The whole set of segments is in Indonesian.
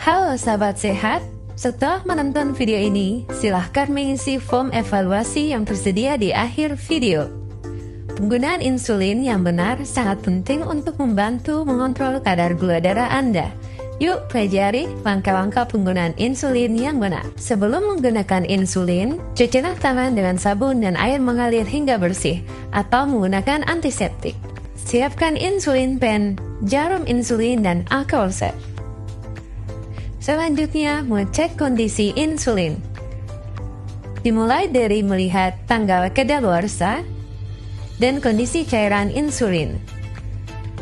Halo sahabat sehat, setelah menonton video ini, silahkan mengisi form evaluasi yang tersedia di akhir video. Penggunaan insulin yang benar sangat penting untuk membantu mengontrol kadar gula darah Anda. Yuk pelajari langkah-langkah penggunaan insulin yang benar. Sebelum menggunakan insulin, cucilah tangan dengan sabun dan air mengalir hingga bersih, atau menggunakan antiseptik. Siapkan insulin pen, jarum insulin, dan alkohol set. Selanjutnya, mengecek kondisi insulin. Dimulai dari melihat tanggal kadaluarsa dan kondisi cairan insulin.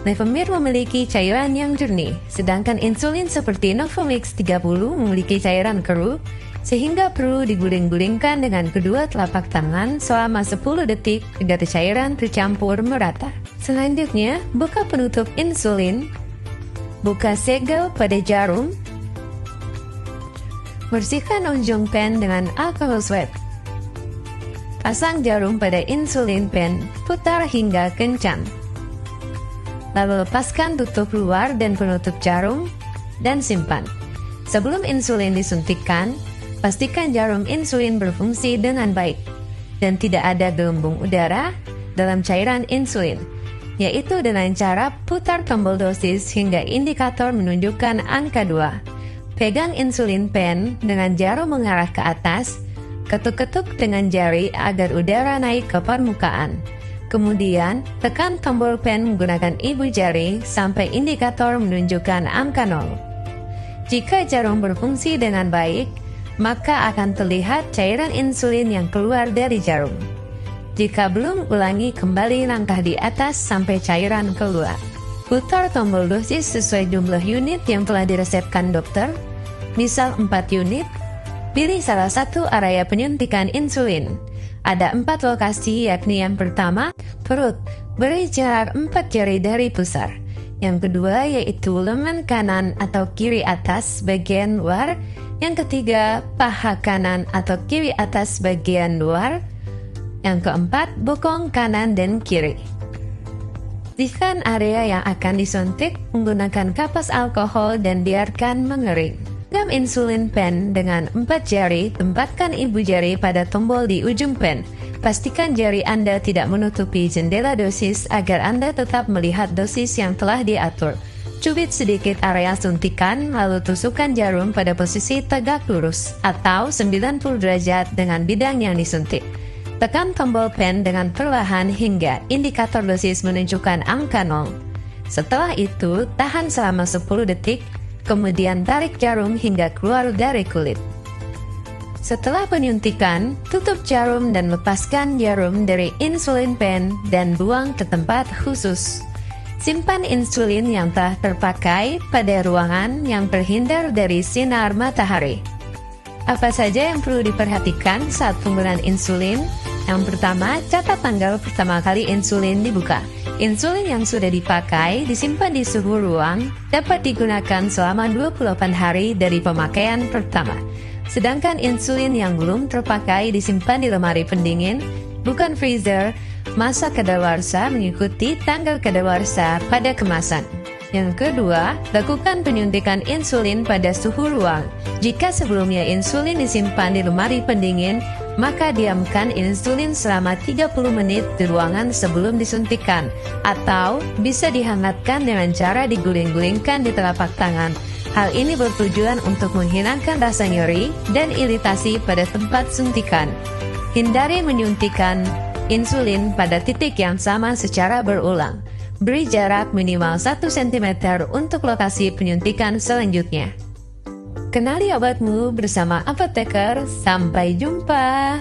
Levemir memiliki cairan yang jernih, sedangkan insulin seperti Novomix 30 memiliki cairan keruh, sehingga perlu diguling-gulingkan dengan kedua telapak tangan selama 10 detik agar cairan tercampur merata. Selanjutnya, buka penutup insulin, buka segel pada jarum, bersihkan ujung pen dengan alkohol swab. Pasang jarum pada insulin pen, putar hingga kencang. Lalu lepaskan tutup luar dan penutup jarum, dan simpan. Sebelum insulin disuntikkan, pastikan jarum insulin berfungsi dengan baik, dan tidak ada gelembung udara dalam cairan insulin, yaitu dengan cara putar tombol dosis hingga indikator menunjukkan angka 2. Pegang insulin pen dengan jarum mengarah ke atas, ketuk-ketuk dengan jari agar udara naik ke permukaan. Kemudian, tekan tombol pen menggunakan ibu jari sampai indikator menunjukkan angka 0. Jika jarum berfungsi dengan baik, maka akan terlihat cairan insulin yang keluar dari jarum. Jika belum, ulangi kembali langkah di atas sampai cairan keluar. Putar tombol dosis sesuai jumlah unit yang telah diresepkan dokter, misal 4 unit. Pilih salah satu area penyuntikan insulin. Ada 4 lokasi, yakni yang pertama, perut, beri jarak 4 jari dari pusar. Yang kedua yaitu lengan kanan atau kiri atas bagian luar. Yang ketiga, paha kanan atau kiri atas bagian luar. Yang keempat, bokong kanan dan kiri. Bersihkan area yang akan disuntik menggunakan kapas alkohol dan biarkan mengering. Genggam insulin pen dengan 4 jari, tempatkan ibu jari pada tombol di ujung pen. Pastikan jari Anda tidak menutupi jendela dosis agar Anda tetap melihat dosis yang telah diatur. Cubit sedikit area suntikan, lalu tusukkan jarum pada posisi tegak lurus atau 90 derajat dengan bidang yang disuntik. Tekan tombol pen dengan perlahan hingga indikator dosis menunjukkan angka 0. Setelah itu, tahan selama 10 detik, kemudian tarik jarum hingga keluar dari kulit. Setelah penyuntikan, tutup jarum dan lepaskan jarum dari insulin pen dan buang ke tempat khusus. Simpan insulin yang telah terpakai pada ruangan yang terhindar dari sinar matahari. Apa saja yang perlu diperhatikan saat penggunaan insulin? Yang pertama, catat tanggal pertama kali insulin dibuka. Insulin yang sudah dipakai disimpan di suhu ruang dapat digunakan selama 28 hari dari pemakaian pertama. Sedangkan insulin yang belum terpakai disimpan di lemari pendingin, bukan freezer. Masa kadaluarsa mengikuti tanggal kadaluarsa pada kemasan. Yang kedua, lakukan penyuntikan insulin pada suhu ruang. Jika sebelumnya insulin disimpan di lemari pendingin, maka diamkan insulin selama 30 menit di ruangan sebelum disuntikan, atau bisa dihangatkan dengan cara diguling-gulingkan di telapak tangan. Hal ini bertujuan untuk menghilangkan rasa nyeri dan iritasi pada tempat suntikan. Hindari menyuntikan insulin pada titik yang sama secara berulang. Beri jarak minimal 1 cm untuk lokasi penyuntikan selanjutnya. Kenali obatmu bersama apoteker. Sampai jumpa.